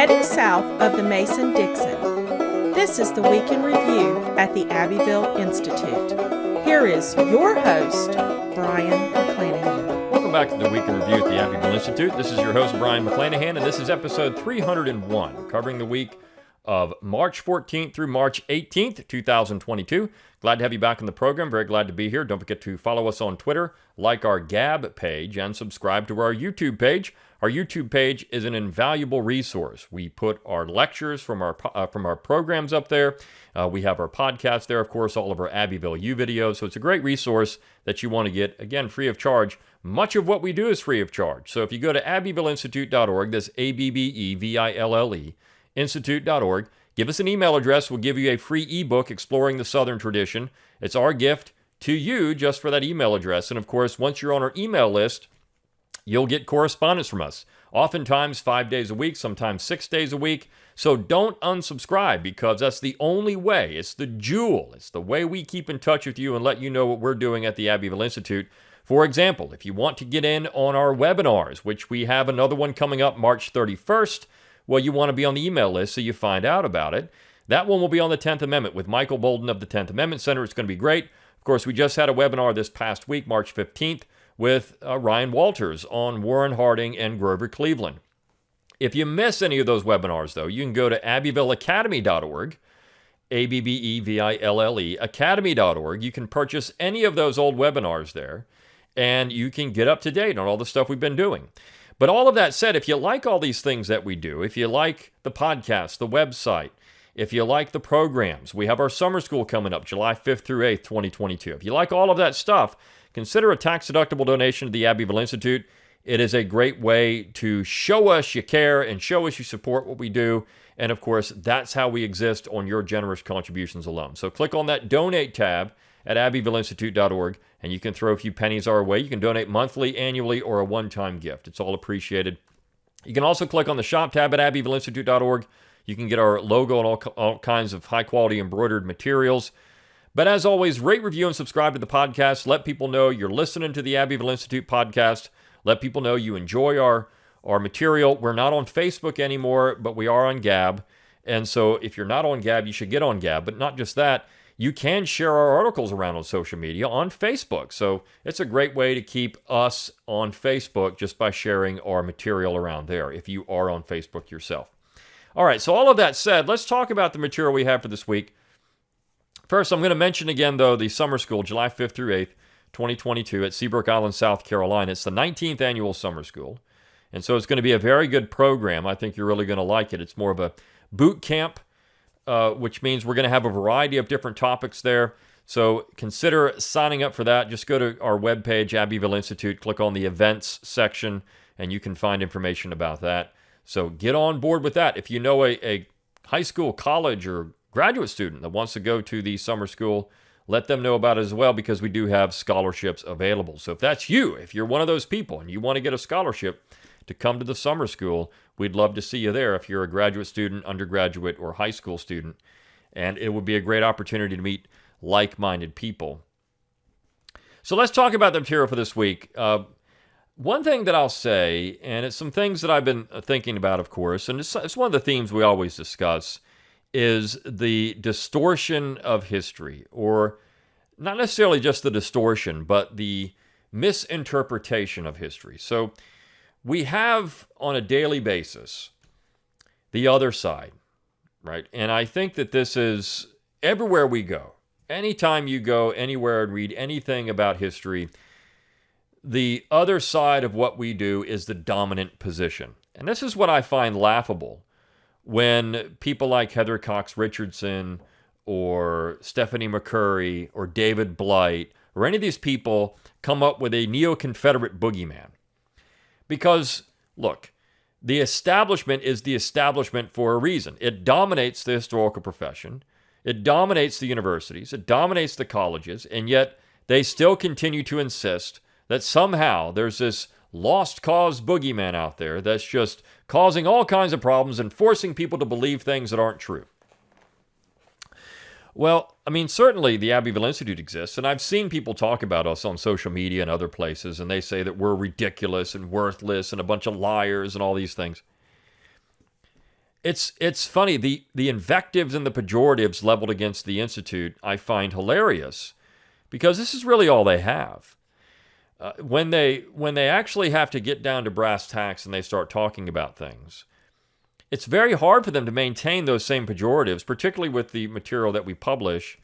heading south of the Mason-Dixon. This is the Week in Review at the Abbeville Institute. Here is your host, Brian McClanahan. Welcome back to the Week in Review at the Abbeville Institute. This is your host, Brian McClanahan, and this is episode 301, covering the week of March 14th through March 18th, 2022. Glad to have you back in the program. Very glad to be here. Don't forget to follow us on Twitter, like our Gab page, and subscribe to our YouTube page. Our YouTube page is an invaluable resource. We put our lectures from our programs up there. We have our podcast there, of course, all of our Abbeville U videos. So it's a great resource that you want to get, again, free of charge. Much of what we do is free of charge. So if you go to abbevilleinstitute.org, that's A-B-B-E-V-I-L-L-E, institute.org, give us an email address. We'll give you a free ebook, Exploring the Southern Tradition. It's our gift to you just for that email address. And of course, once you're on our email list, you'll get correspondence from us. Oftentimes 5 days a week, sometimes 6 days a week. So don't unsubscribe, because that's the only way. It's the jewel. It's the way we keep in touch with you and let you know what we're doing at the Abbeville Institute. For example, if you want to get in on our webinars, which we have another one coming up March 31st, well, you want to be on the email list so you find out about it. That one will be on the 10th Amendment with Michael Bolden of the 10th Amendment Center. It's going to be great. Of course, we just had a webinar this past week, March 15th, with Ryan Walters on Warren Harding and Grover Cleveland. If you miss any of those webinars, though, you can go to abbevilleacademy.org, A-B-B-E-V-I-L-L-E, academy.org. You can purchase any of those old webinars there, and you can get up to date on all the stuff we've been doing. But all of that said, if you like all these things that we do, if you like the podcast, the website, if you like the programs, we have our summer school coming up July 5th through 8th, 2022. If you like all of that stuff, consider a tax-deductible donation to the Abbeville Institute. It is a great way to show us you care and show us you support what we do. And of course, that's how we exist on your generous contributions alone. So click on that donate tab at abbevilleinstitute.org, and you can throw a few pennies our way. You can donate monthly, annually, or a one-time gift. It's all appreciated. You can also click on the shop tab at abbevilleinstitute.org. You can get our logo and all kinds of high-quality embroidered materials. But as always, rate, review, and subscribe to the podcast. Let people know you're listening to the Abbeville Institute podcast. Let people know you enjoy our material. We're not on Facebook anymore, but we are on Gab. And so if you're not on Gab, you should get on Gab. But not just that, you can share our articles around on social media on Facebook. So it's a great way to keep us on Facebook just by sharing our material around there if you are on Facebook yourself. All right, so all of that said, let's talk about the material we have for this week. First, I'm going to mention again, though, the summer school, July 5th through 8th, 2022 at Seabrook Island, South Carolina. It's the 19th annual summer school. And so it's going to be a very good program. I think you're really going to like it. It's more of a boot camp, which means we're going to have a variety of different topics there. So consider signing up for that. Just go to our webpage, Abbeville Institute, click on the events section, and you can find information about that. So get on board with that. If you know a high school, college, or graduate student that wants to go to the summer school, let them know about it as well, because we do have scholarships available. So if that's you, if you're one of those people and you want to get a scholarship to come to the summer school, we'd love to see you there if you're a graduate student, undergraduate, or high school student. And it would be a great opportunity to meet like-minded people. So let's talk about the material for this week. One thing that I'll say, and it's some things that I've been thinking about, of course, and it's one of the themes we always discuss, is the distortion of history, or not necessarily just the distortion, but the misinterpretation of history. So we have on a daily basis the other side, right? And I think that this is everywhere we go. Anytime you go anywhere and read anything about history, the other side of what we do is the dominant position. And this is what I find laughable when people like Heather Cox Richardson or Stephanie McCurry or David Blight or any of these people come up with a neo-Confederate boogeyman. Because, look, the establishment is the establishment for a reason. It dominates the historical profession. It dominates the universities. It dominates the colleges. And yet they still continue to insist that somehow there's this lost cause boogeyman out there that's just causing all kinds of problems and forcing people to believe things that aren't true. Well, I mean, certainly the Abbeville Institute exists, and I've seen people talk about us on social media and other places, and they say that we're ridiculous and worthless and a bunch of liars and all these things. it's funny, the invectives and the pejoratives leveled against the Institute I find hilarious, because this is really all they have. When they actually have to get down to brass tacks and they start talking about things, it's very hard for them to maintain those same pejoratives, particularly with the material that we publish,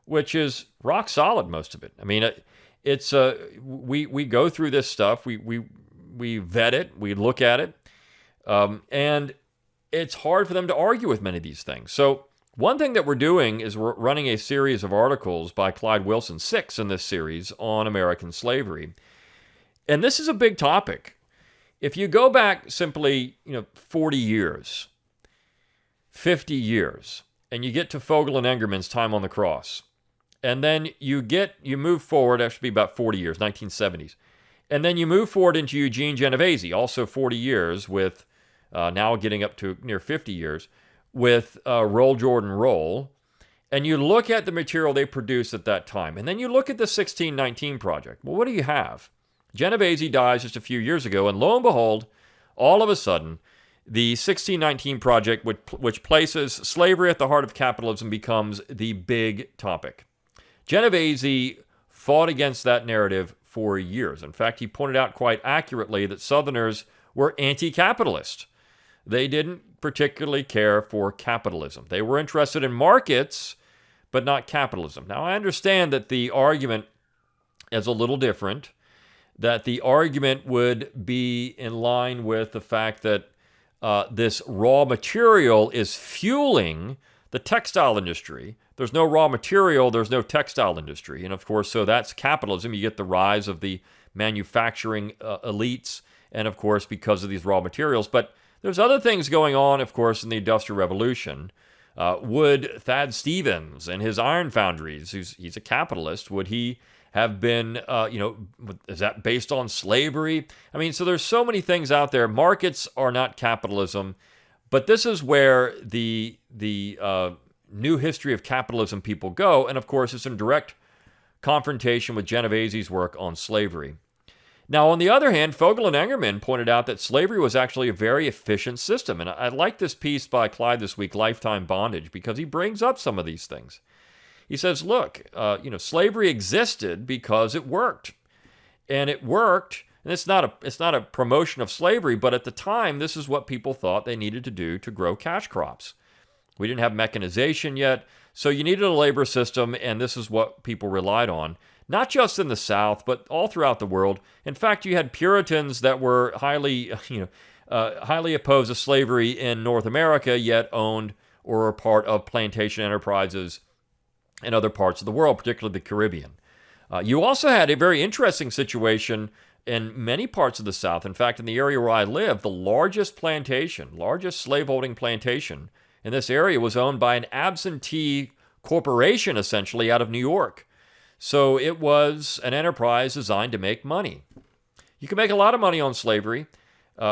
which is rock solid, most of it. I mean, it's we go through this stuff, we vet it, we look at it, and it's hard for them to argue with many of these things. So one thing that we're doing is we're running a series of articles by Clyde Wilson, 6 in this series, on American slavery. And this is a big topic. If you go back simply, 40 years, 50 years, and you get to Fogel and Engerman's Time on the Cross, and then you move forward, actually about 40 years, 1970s, and then you move forward into Eugene Genovese, also 40 years with, now getting up to near 50 years, with Roll Jordan Roll, and you look at the material they produced at that time, and then you look at the 1619 Project. Well, what do you have? Genovese dies just a few years ago, and lo and behold, all of a sudden, the 1619 Project, which places slavery at the heart of capitalism, becomes the big topic. Genovese fought against that narrative for years. In fact, he pointed out quite accurately that Southerners were anti-capitalist. They didn't particularly care for capitalism. They were interested in markets, but not capitalism. Now, I understand that the argument is a little different, that the argument would be in line with the fact that this raw material is fueling the textile industry. There's no raw material, there's no textile industry. And of course, so that's capitalism. You get the rise of the manufacturing elites, and of course, because of these raw materials. But there's other things going on, of course, in the Industrial Revolution. Would Thad Stevens and his iron foundries, he's a capitalist, would he have been, is that based on slavery? I mean, so there's so many things out there. Markets are not capitalism, but this is where the new history of capitalism people go, and of course, it's in direct confrontation with Genovese's work on slavery. Now, on the other hand, Fogel and Engerman pointed out that slavery was actually a very efficient system, and I like this piece by Clyde this week, Lifetime Bondage, because he brings up some of these things. He says, look, slavery existed because it worked. And it worked, and it's not a promotion of slavery, but at the time, this is what people thought they needed to do to grow cash crops. We didn't have mechanization yet, so you needed a labor system, and this is what people relied on. Not just in the South, but all throughout the world. In fact, you had Puritans that were highly opposed to slavery in North America, yet owned or were part of plantation enterprises in other parts of the world, particularly the Caribbean. You also had a very interesting situation in many parts of the South. In fact, in the area where I live, the largest slaveholding plantation in this area was owned by an absentee corporation, essentially, out of New York. So it was an enterprise designed to make money. You can make a lot of money on slavery,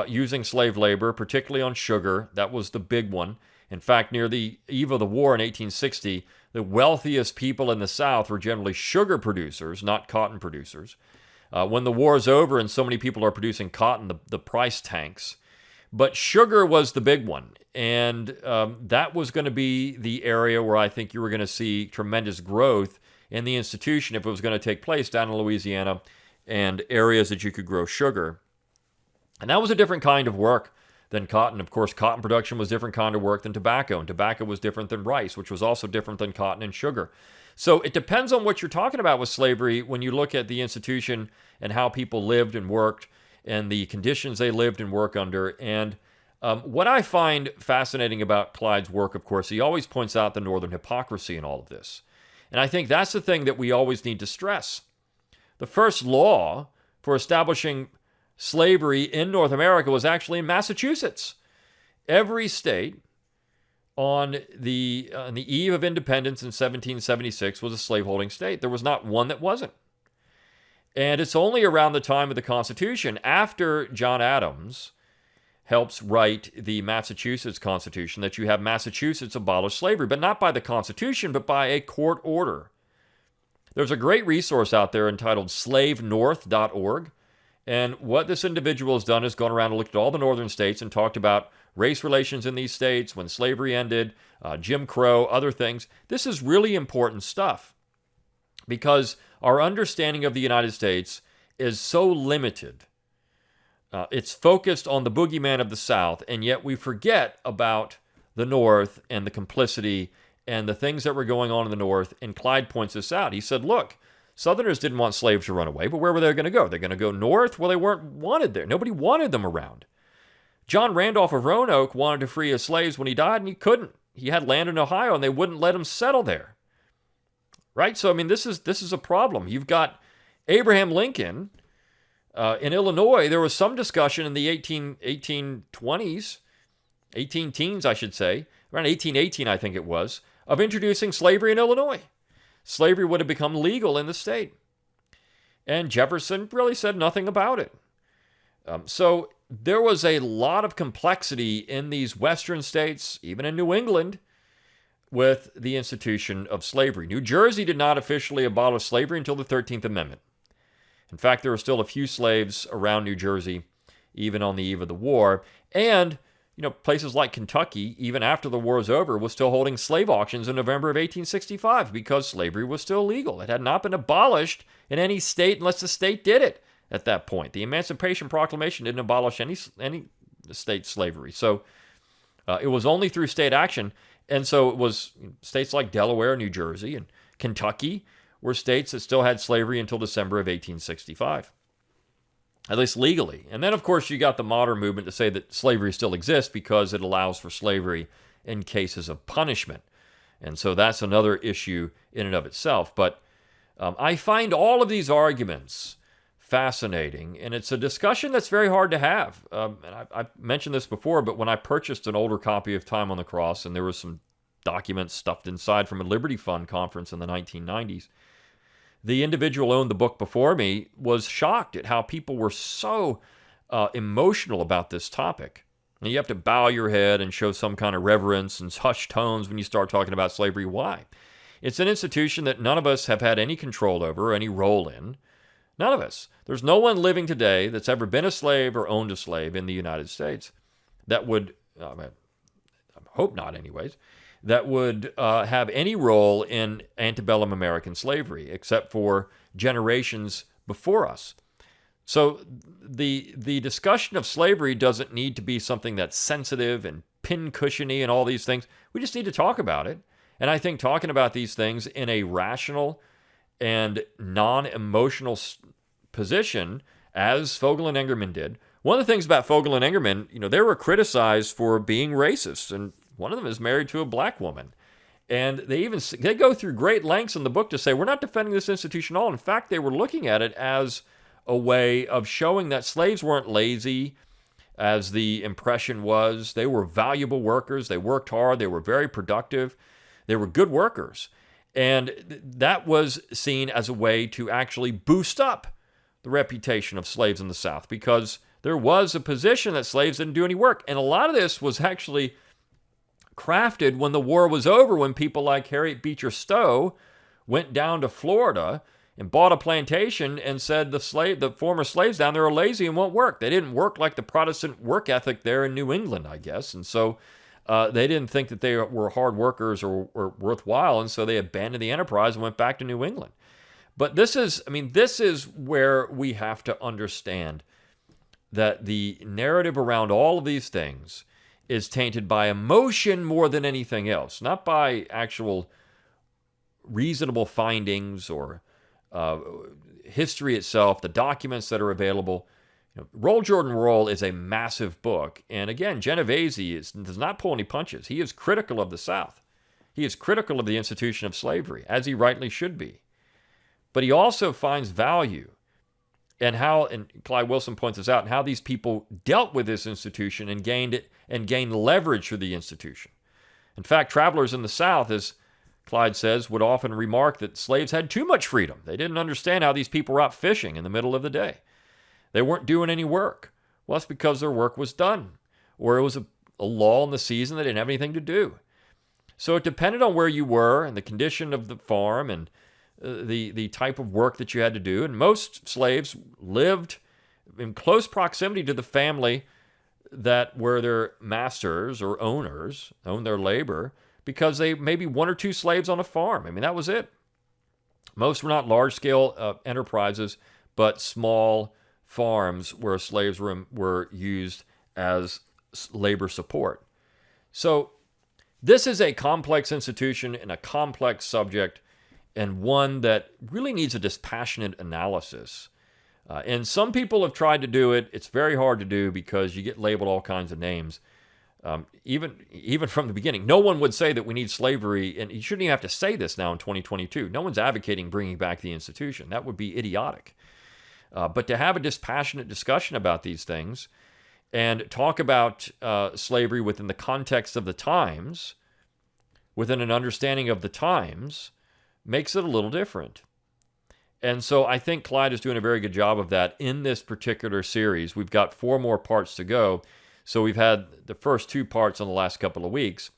using slave labor, particularly on sugar. That was the big one. In fact, near the eve of the war in 1860, the wealthiest people in the South were generally sugar producers, not cotton producers. When the war is over and so many people are producing cotton, the price tanks. But sugar was the big one. And that was going to be the area where I think you were going to see tremendous growth in the institution if it was going to take place down in Louisiana and areas that you could grow sugar. And that was a different kind of work than cotton. Of course, cotton production was a different kind of work than tobacco, and tobacco was different than rice, which was also different than cotton and sugar. So it depends on what you're talking about with slavery when you look at the institution and how people lived and worked and the conditions they lived and worked under. And what I find fascinating about Clyde's work, of course, he always points out the Northern hypocrisy in all of this. And I think that's the thing that we always need to stress. The first law for establishing slavery in North America was actually in Massachusetts. Every state on the eve of independence in 1776 was a slaveholding state. There was not one that wasn't. And it's only around the time of the Constitution, after John Adams helps write the Massachusetts Constitution, that you have Massachusetts abolish slavery, but not by the Constitution, but by a court order. There's a great resource out there entitled slavenorth.org. And what this individual has done is gone around and looked at all the northern states and talked about race relations in these states, when slavery ended, Jim Crow, other things. This is really important stuff because our understanding of the United States is so limited. It's focused on the boogeyman of the South, and yet we forget about the North and the complicity and the things that were going on in the North. And Clyde points this out. He said, look, Southerners didn't want slaves to run away, but where were they going to go? They're going to go north? Well, they weren't wanted there. Nobody wanted them around. John Randolph of Roanoke wanted to free his slaves when he died, and he couldn't. He had land in Ohio, and they wouldn't let him settle there. Right? So, I mean, this is a problem. You've got Abraham Lincoln in Illinois. There was some discussion in the 1820s, 18 teens, I should say, around 1818, I think it was, of introducing slavery in Illinois. Slavery would have become legal in the state. And Jefferson really said nothing about it. So there was a lot of complexity in these western states, even in New England, with the institution of slavery. New Jersey did not officially abolish slavery until the 13th Amendment. In fact, there were still a few slaves around New Jersey, even on the eve of the war. And places like Kentucky, even after the war was over, was still holding slave auctions in November of 1865 because slavery was still legal. It had not been abolished in any state unless the state did it at that point. The Emancipation Proclamation didn't abolish any state slavery. So it was only through state action. And so it was states like Delaware, New Jersey, and Kentucky were states that still had slavery until December of 1865. At least legally. And then, of course, you got the modern movement to say that slavery still exists because it allows for slavery in cases of punishment. And so that's another issue in and of itself. But I find all of these arguments fascinating, and it's a discussion that's very hard to have. And I've mentioned this before, but when I purchased an older copy of Time on the Cross, and there was some documents stuffed inside from a Liberty Fund conference in the 1990s, the individual who owned the book before me was shocked at how people were so emotional about this topic. And you have to bow your head and show some kind of reverence and hushed tones when you start talking about slavery. Why? It's an institution that none of us have had any control over or any role in. None of us. There's no one living today that's ever been a slave or owned a slave in the United States that would, I hope not anyways, that would have any role in antebellum American slavery, except for generations before us. So the discussion of slavery doesn't need to be something that's sensitive and pincushiony and all these things. We just need to talk about it. And I think talking about these things in a rational and non-emotional position, as Fogel and Engerman did. One of the things about Fogel and Engerman, they were criticized for being racist, and one of them is married to a black woman. And they go through great lengths in the book to say, we're not defending this institution at all. In fact, they were looking at it as a way of showing that slaves weren't lazy, as the impression was. They were valuable workers. They worked hard. They were very productive. They were good workers. And that was seen as a way to actually boost up the reputation of slaves in the South, because there was a position that slaves didn't do any work. And a lot of this was actually crafted when the war was over, when people like Harriet Beecher Stowe went down to Florida and bought a plantation and said the former slaves down there are lazy and won't work. They didn't work like the Protestant work ethic there in New England, I guess. And so they didn't think that they were hard workers or worthwhile, and so they abandoned the enterprise and went back to New England. But this is where we have to understand that the narrative around all of these things is tainted by emotion more than anything else, not by actual reasonable findings or history itself, the documents that are available. Roll Jordan Roll is a massive book. And again, Genovese does not pull any punches. He is critical of the South. He is critical of the institution of slavery, as he rightly should be. But he also finds value in how, and Clyde Wilson points this out, and how these people dealt with this institution and gained leverage through the institution. In fact, travelers in the South, as Clyde says, would often remark that slaves had too much freedom. They didn't understand how these people were out fishing in the middle of the day. They weren't doing any work. Well, that's because their work was done, or it was a lull in the season. They didn't have anything to do. So it depended on where you were and the condition of the farm and the type of work that you had to do. And most slaves lived in close proximity to the family that were their masters or owners, owned their labor, because they maybe one or two slaves on a farm. I mean, that was it. Most were not large-scale enterprises, but small farms where slaves were used as labor support. So this is a complex institution and a complex subject, and one that really needs a dispassionate analysis. And some people have tried to do it. It's very hard to do because you get labeled all kinds of names. Even from the beginning, no one would say that we need slavery, and you shouldn't even have to say this now in 2022. No one's advocating bringing back the institution. That would be idiotic. But to have a dispassionate discussion about these things and talk about slavery within the context of the times, within an understanding of the times, makes it a little different. And so I think Clyde is doing a very good job of that in this particular series. We've got 4 more parts to go. So we've had the first 2 parts in the last couple of weeks.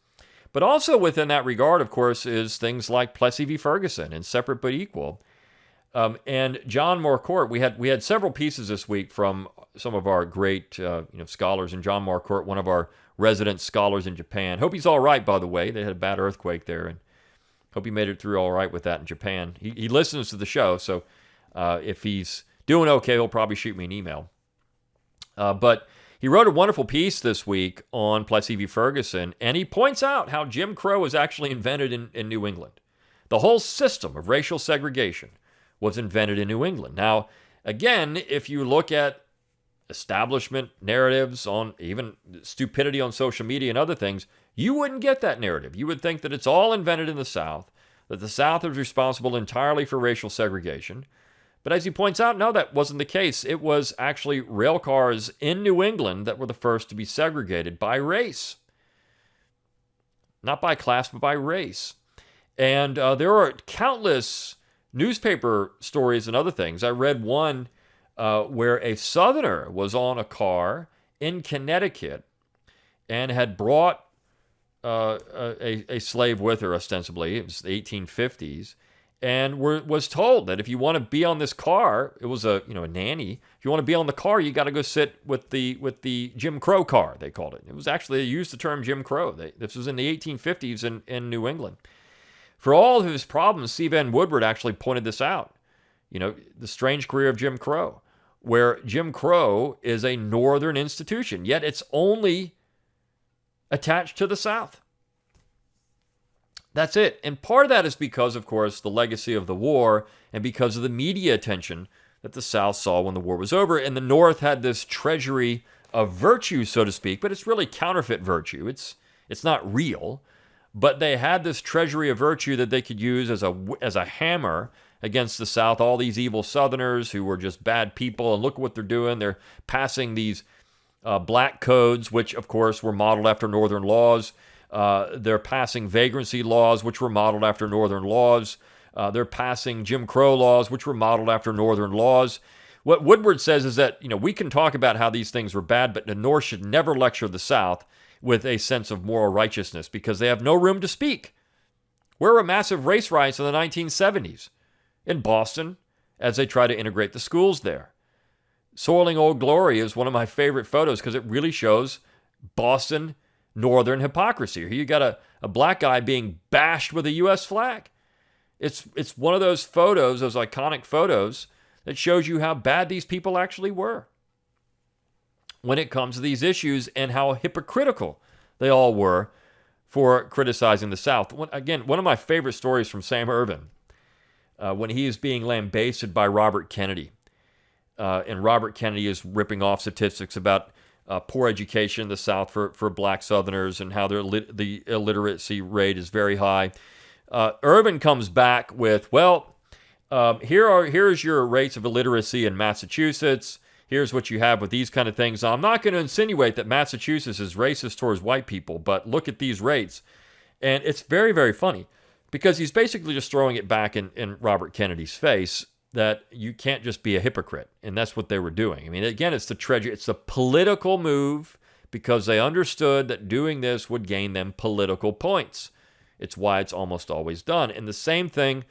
But also within that regard, of course, is things like Plessy v. Ferguson and Separate but Equal. And John Marcourt, we had several pieces this week from some of our great scholars. And John Marcourt, one of our resident scholars in Japan. Hope he's all right, by the way. They had a bad earthquake there, and hope he made it through all right with that in Japan. He listens to the show, so if he's doing okay, he'll probably shoot me an email. But he wrote a wonderful piece this week on Plessy v. Ferguson, and he points out how Jim Crow was actually invented in New England. The whole system of racial segregation was invented in New England. Now, again, if you look at establishment narratives on even stupidity on social media and other things, you wouldn't get that narrative. You would think that it's all invented in the South, that the South is responsible entirely for racial segregation. But as he points out, no, that wasn't the case. It was actually rail cars in New England that were the first to be segregated by race. Not by class, but by race. And there are countless newspaper stories and other things. I read one where a Southerner was on a car in Connecticut and had brought a slave with her, ostensibly. It was the 1850s. And was told that if you want to be on this car, it was a nanny. If you want to be on the car, you got to go sit with the Jim Crow car, they called it. It was actually, they used the term Jim Crow. This was in the 1850s in New England. For all of his problems, C. Vann Woodward actually pointed this out. The strange career of Jim Crow, where Jim Crow is a northern institution, yet it's only attached to the South. That's it. And part of that is because, of course, the legacy of the war and because of the media attention that the South saw when the war was over. And the North had this treasury of virtue, so to speak, but it's really counterfeit virtue. It's not real. But they had this treasury of virtue that they could use as a hammer against the South, all these evil Southerners who were just bad people. And look what they're doing. They're passing these black codes, which, of course, were modeled after Northern laws. They're passing vagrancy laws, which were modeled after Northern laws. They're passing Jim Crow laws, which were modeled after Northern laws. What Woodward says is that, we can talk about how these things were bad, but the North should never lecture the South with a sense of moral righteousness because they have no room to speak. Where were massive race riots in the 1970s? In Boston, as they try to integrate the schools there. Soiling Old Glory is one of my favorite photos because it really shows Boston Northern hypocrisy. Here you got a black guy being bashed with a U.S. flag. It's one of those photos, those iconic photos, that shows you how bad these people actually were when it comes to these issues and how hypocritical they all were for criticizing the South. Again, one of my favorite stories from Sam Ervin, when he is being lambasted by Robert Kennedy. And Robert Kennedy is ripping off statistics about poor education in the South for black Southerners and how the illiteracy rate is very high. Ervin comes back with, here's your rates of illiteracy in Massachusetts. Here's what you have with these kind of things. Now, I'm not going to insinuate that Massachusetts is racist towards white people, but look at these rates. And it's very, very funny because he's basically just throwing it back in Robert Kennedy's face that you can't just be a hypocrite. And that's what they were doing. I mean, again, it's the political move because they understood that doing this would gain them political points. It's why it's almost always done. And the same thing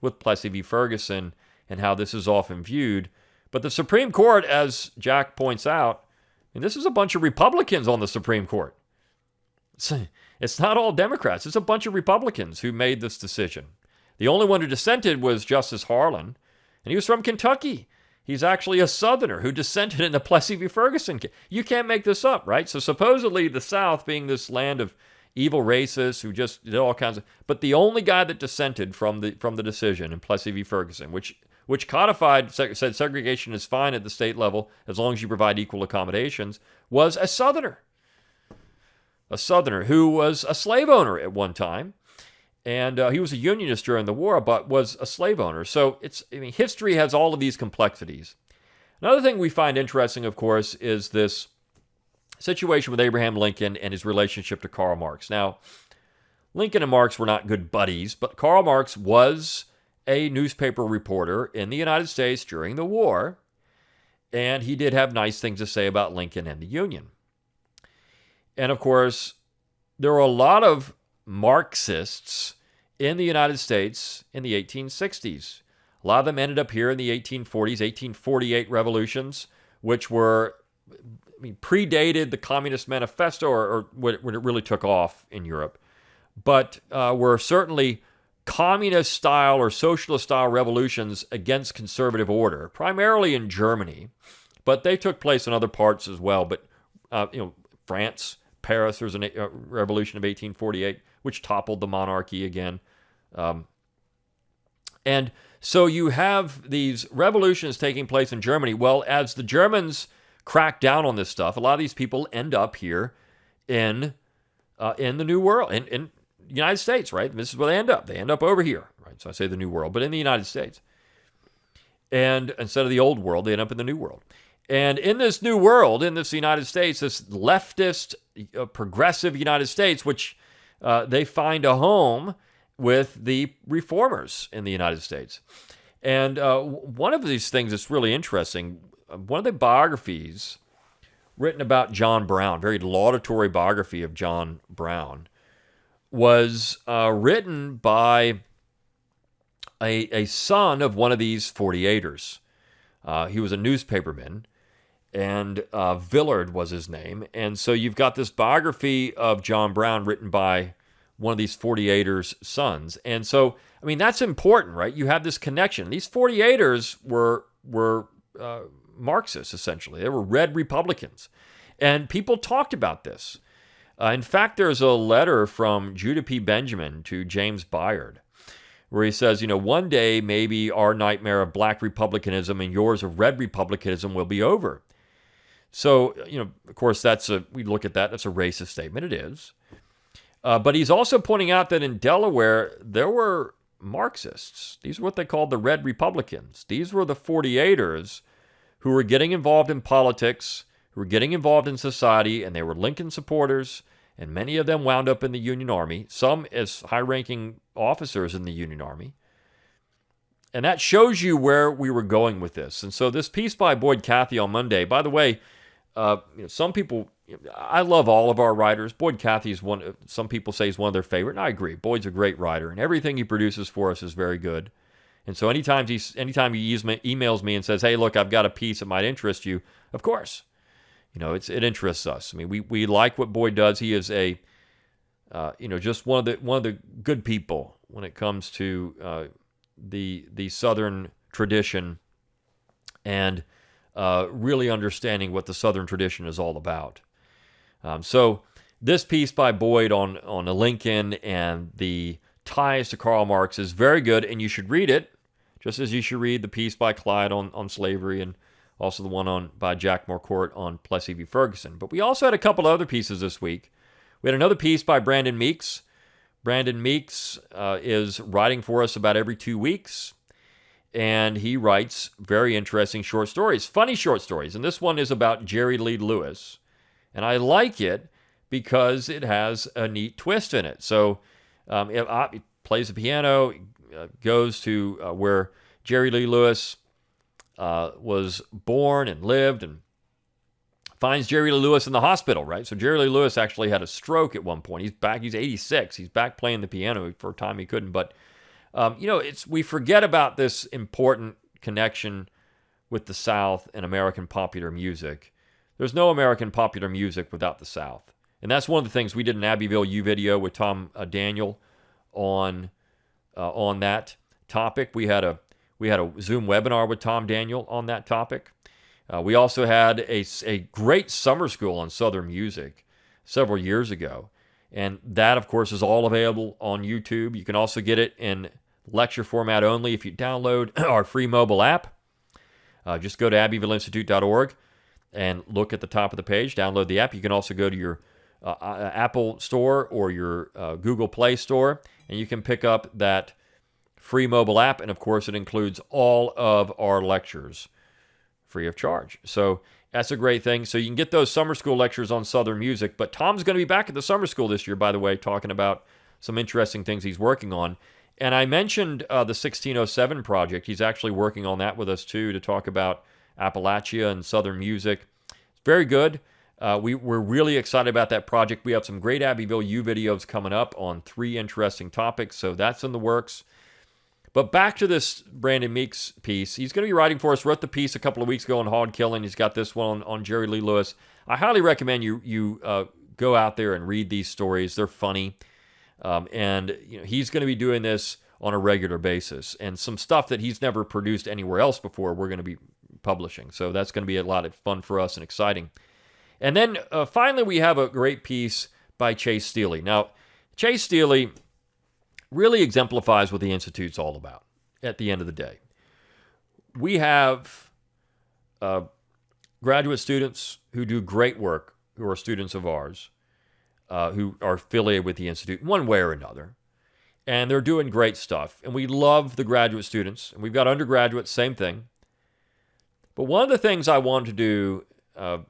with Plessy v. Ferguson and how this is often viewed. But the Supreme Court, as Jack points out, And this is a bunch of Republicans on the Supreme Court. It's not all Democrats. It's a bunch of Republicans who made this decision. The only one who dissented was Justice Harlan, and he was from Kentucky. He's actually a Southerner who dissented in the Plessy v. Ferguson case. You can't make this up, right? So supposedly the South being this land of evil racists who just did all kinds of... But the only guy that dissented from the decision in Plessy v. Ferguson, which codified, said segregation is fine at the state level as long as you provide equal accommodations, was a Southerner. A Southerner who was a slave owner at one time. And he was a Unionist during the war, but was a slave owner. So history has all of these complexities. Another thing we find interesting, of course, is this situation with Abraham Lincoln and his relationship to Karl Marx. Now, Lincoln and Marx were not good buddies, but Karl Marx was a newspaper reporter in the United States during the war, and he did have nice things to say about Lincoln and the Union. And of course, there were a lot of Marxists in the United States in the 1860s. A lot of them ended up here in the 1840s, 1848 revolutions, which were predated the Communist Manifesto or when it really took off in Europe, but were certainly communist-style or socialist-style revolutions against conservative order, primarily in Germany, but they took place in other parts as well. But France, Paris, there was a revolution of 1848, which toppled the monarchy again. And so you have these revolutions taking place in Germany. Well, as the Germans crack down on this stuff, a lot of these people end up here in the New World, in the United States, right? This is where they end up. They end up over here, right? So I say the New World, but in the United States. And instead of the Old World, they end up in the New World. And in this New World, in this United States, this leftist, progressive United States, which they find a home with the reformers in the United States. And one of these things that's really interesting, one of the biographies written about John Brown, very laudatory biography of John Brown, was written by a son of one of these 48ers. He was a newspaperman, and Villard was his name. And so you've got this biography of John Brown written by one of these 48ers' sons. And so, that's important, right? You have this connection. These 48ers were Marxists, essentially. They were red Republicans. And people talked about this. In fact, there's a letter from Judah P. Benjamin to James Byard, where he says, one day maybe our nightmare of black republicanism and yours of red republicanism will be over. So, of course, we look at that, that's a racist statement. It is. But he's also pointing out that in Delaware, there were Marxists. These are what they called the red Republicans. These were the 48ers who were getting involved in politics, who were getting involved in society, and they were Lincoln supporters, and many of them wound up in the Union Army, some as high-ranking officers in the Union Army. And that shows you where we were going with this. And so this piece by Boyd Cathy on Monday, by the way, some people, I love all of our writers. Boyd Cathy is some people say he's one of their favorite, and I agree. Boyd's a great writer, and everything he produces for us is very good. And so anytime he emails me and says, hey, look, I've got a piece that might interest you, of course. It interests us. We like what Boyd does. He is just one of the good people when it comes to the Southern tradition and really understanding what the Southern tradition is all about. So this piece by Boyd on Lincoln and the ties to Karl Marx is very good, and you should read it, just as you should read the piece by Clyde on slavery and also the one by Jack Morcourt on Plessy v. Ferguson. But we also had a couple other pieces this week. We had another piece by Brandon Meeks. Brandon Meeks is writing for us about every 2 weeks, and he writes very interesting short stories, funny short stories. And this one is about Jerry Lee Lewis. And I like it because it has a neat twist in it. So he plays the piano, goes to where Jerry Lee Lewis was born and lived, and finds Jerry Lee Lewis in the hospital, right? So Jerry Lee Lewis actually had a stroke at one point. He's back. He's 86. He's back playing the piano for a time he couldn't. But, we forget about this important connection with the South and American popular music There's no American popular music without the South. And that's one of the things we did an Abbeville U video with Tom Daniel on that topic. We had a Zoom webinar with Tom Daniel on that topic. We also had a great summer school on Southern music several years ago. And that, of course, is all available on YouTube. You can also get it in lecture format only if you download our free mobile app. Just go to abbevilleinstitute.org and look at the top of the page, download the app. You can also go to your Apple Store or your Google Play Store, and you can pick up that free mobile app. And, of course, it includes all of our lectures free of charge. So that's a great thing. So you can get those summer school lectures on Southern music. But Tom's going to be back at the summer school this year, by the way, talking about some interesting things he's working on. And I mentioned the 1607 project. He's actually working on that with us, too, to talk about Appalachia and Southern music. It's very good. We're really excited about that project. We have some great Abbeville U videos coming up on 3 interesting topics, so that's in the works. But back to this Brandon Meeks piece. He's going to be writing for us. Wrote the piece a couple of weeks ago on hog killing. He's got this one on Jerry Lee Lewis. I highly recommend you go out there and read these stories. They're funny. And he's going to be doing this on a regular basis. And some stuff that he's never produced anywhere else before, we're going to be publishing. So that's going to be a lot of fun for us and exciting. And then finally, we have a great piece by Chase Steele. Now, Chase Steele really exemplifies what the Institute's all about at the end of the day. We have graduate students who do great work, who are students of ours, who are affiliated with the Institute in one way or another. And they're doing great stuff. And we love the graduate students. And we've got undergraduates, same thing. But one of the things I wanted to do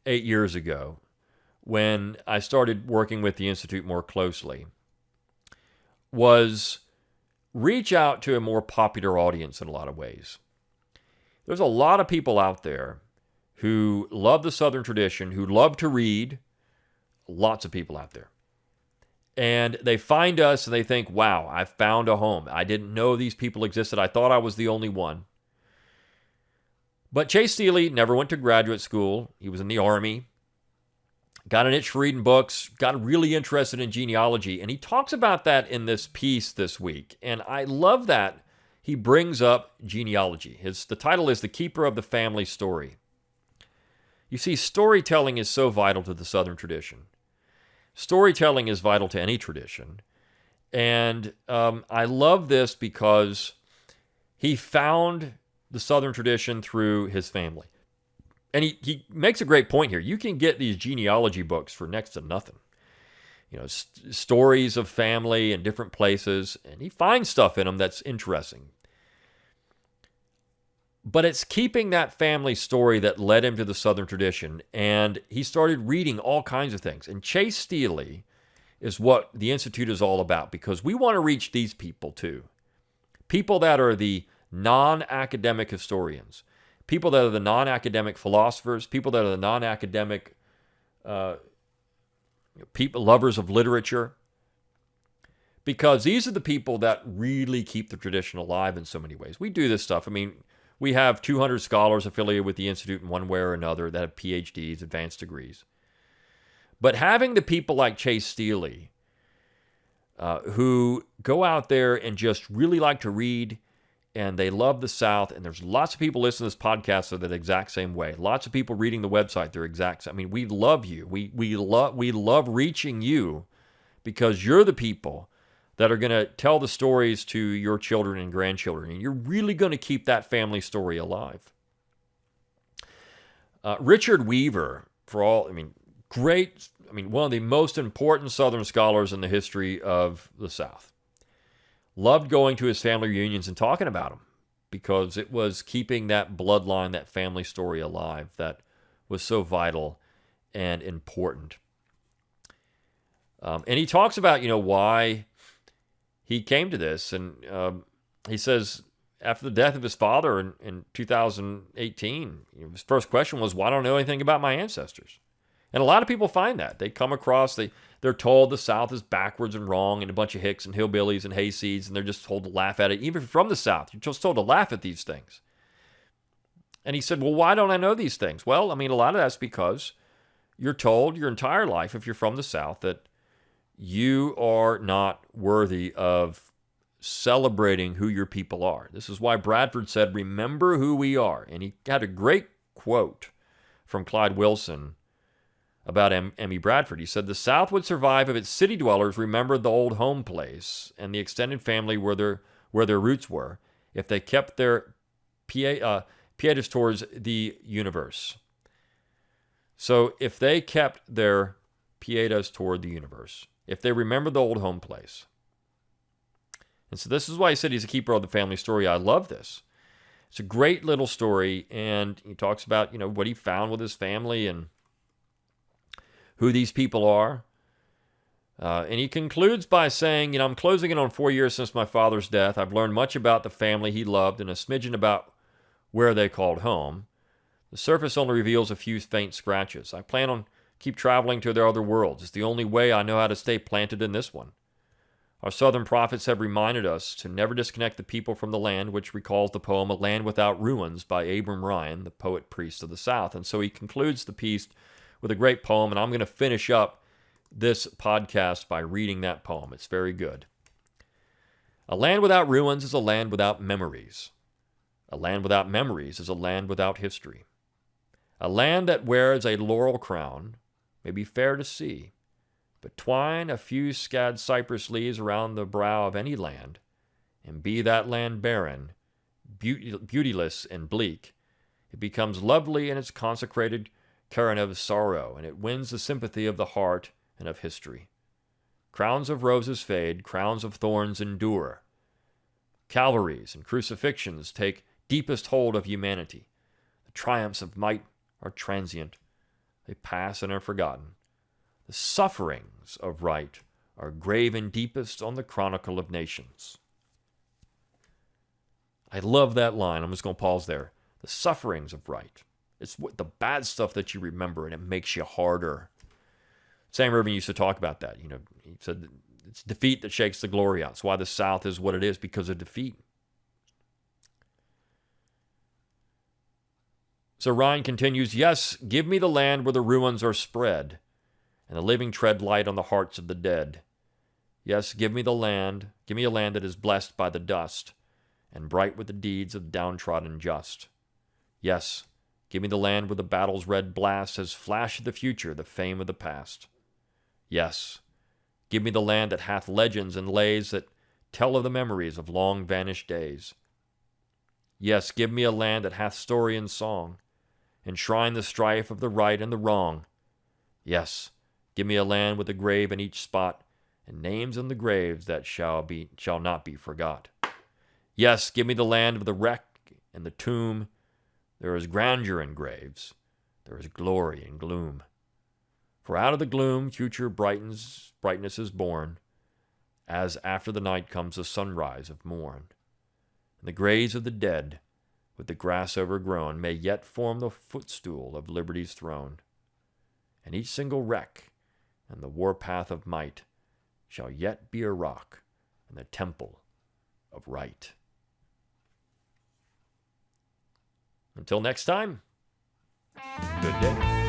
8 years ago, when I started working with the Institute more closely, was reach out to a more popular audience in a lot of ways. There's a lot of people out there who love the Southern tradition, who love to read, lots of people out there. And they find us and they think, wow, I found a home. I didn't know these people existed. I thought I was the only one. But Chase Steele never went to graduate school. He was in the Army. Got an itch for reading books, got really interested in genealogy, and he talks about that in this piece this week. And I love that he brings up genealogy. The title is The Keeper of the Family Story. You see, storytelling is so vital to the Southern tradition. Storytelling is vital to any tradition. And I love this because he found the Southern tradition through his family. And he makes a great point here. You can get these genealogy books for next to nothing. Stories of family in different places. And he finds stuff in them that's interesting. But it's keeping that family story that led him to the Southern tradition. And he started reading all kinds of things. And Chase Steele is what the Institute is all about, because we want to reach these people too. People that are the non-academic historians. People that are the non-academic philosophers, people that are the non-academic people, lovers of literature, because these are the people that really keep the tradition alive in so many ways. We do this stuff. I mean, we have 200 scholars affiliated with the Institute in one way or another that have PhDs, advanced degrees. But having the people like Chase Steele, who go out there and just really like to read, and they love the South, and there's lots of people listening to this podcast that are the exact same way. Lots of people reading the website, they're exact same. I mean, we love you. We love reaching you because you're the people that are going to tell the stories to your children and grandchildren, and you're really going to keep that family story alive. Richard Weaver, one of the most important Southern scholars in the history of the South. Loved going to his family reunions and talking about them because it was keeping that bloodline, that family story alive that was so vital and important. And he talks about, why he came to this. And he says after the death of his father in 2018, his first question was, why don't I know anything about my ancestors? And a lot of people find that. They come across, they're told the South is backwards and wrong and a bunch of hicks and hillbillies and hayseeds, and they're just told to laugh at it. Even from the South, you're just told to laugh at these things. And he said, well, why don't I know these things? Well, I mean, a lot of that's because you're told your entire life, if you're from the South, that you are not worthy of celebrating who your people are. This is why Bradford said, remember who we are. And he had a great quote from Clyde Wilson about Emmy Bradford. He said, the South would survive if its city dwellers remembered the old home place and the extended family where their roots were, if they kept their pietas towards the universe. So if they kept their pietas toward the universe, if they remembered the old home place. And so this is why he said he's a keeper of the family story. I love this. It's a great little story, and he talks about, what he found with his family and who these people are. And he concludes by saying, I'm closing in on 4 years since my father's death. I've learned much about the family he loved and a smidgen about where they called home. The surface only reveals a few faint scratches. I plan on keep traveling to their other worlds. It's the only way I know how to stay planted in this one. Our southern prophets have reminded us to never disconnect the people from the land, which recalls the poem A Land Without Ruins by Abram Ryan, the poet-priest of the South. And so he concludes the piece with a great poem, and I'm going to finish up this podcast by reading that poem. It's very good. A land without ruins is a land without memories. A land without memories is a land without history. A land that wears a laurel crown may be fair to see, but twine a few scad cypress leaves around the brow of any land, and be that land barren, beautyless and bleak, it becomes lovely in its consecrated current of sorrow, and it wins the sympathy of the heart and of history. Crowns of roses fade, crowns of thorns endure. Calvaries and crucifixions take deepest hold of humanity. The triumphs of might are transient. They pass and are forgotten. The sufferings of right are graven deepest on the chronicle of nations. I love that line. I'm just going to pause there. The sufferings of right. It's the bad stuff that you remember, and it makes you harder. Sam Irving used to talk about that. He said it's defeat that shakes the glory out. It's why the South is what it is, because of defeat. So Ryan continues, yes, give me the land where the ruins are spread, and the living tread light on the hearts of the dead. Yes, give me a land that is blessed by the dust, and bright with the deeds of downtrodden just. Yes, give me the land where the battle's red blast has flashed the future, the fame of the past. Yes, give me the land that hath legends and lays that tell of the memories of long vanished days. Yes, give me a land that hath story and song, enshrine the strife of the right and the wrong. Yes, give me a land with a grave in each spot, and names in the graves that shall not be forgot. Yes, give me the land of the wreck and the tomb. There is grandeur in graves, there is glory in gloom. For out of the gloom future brightness is born, as after the night comes the sunrise of morn. And the graves of the dead, with the grass overgrown, may yet form the footstool of liberty's throne. And each single wreck and the warpath of might shall yet be a rock in the temple of right. Until next time, good day.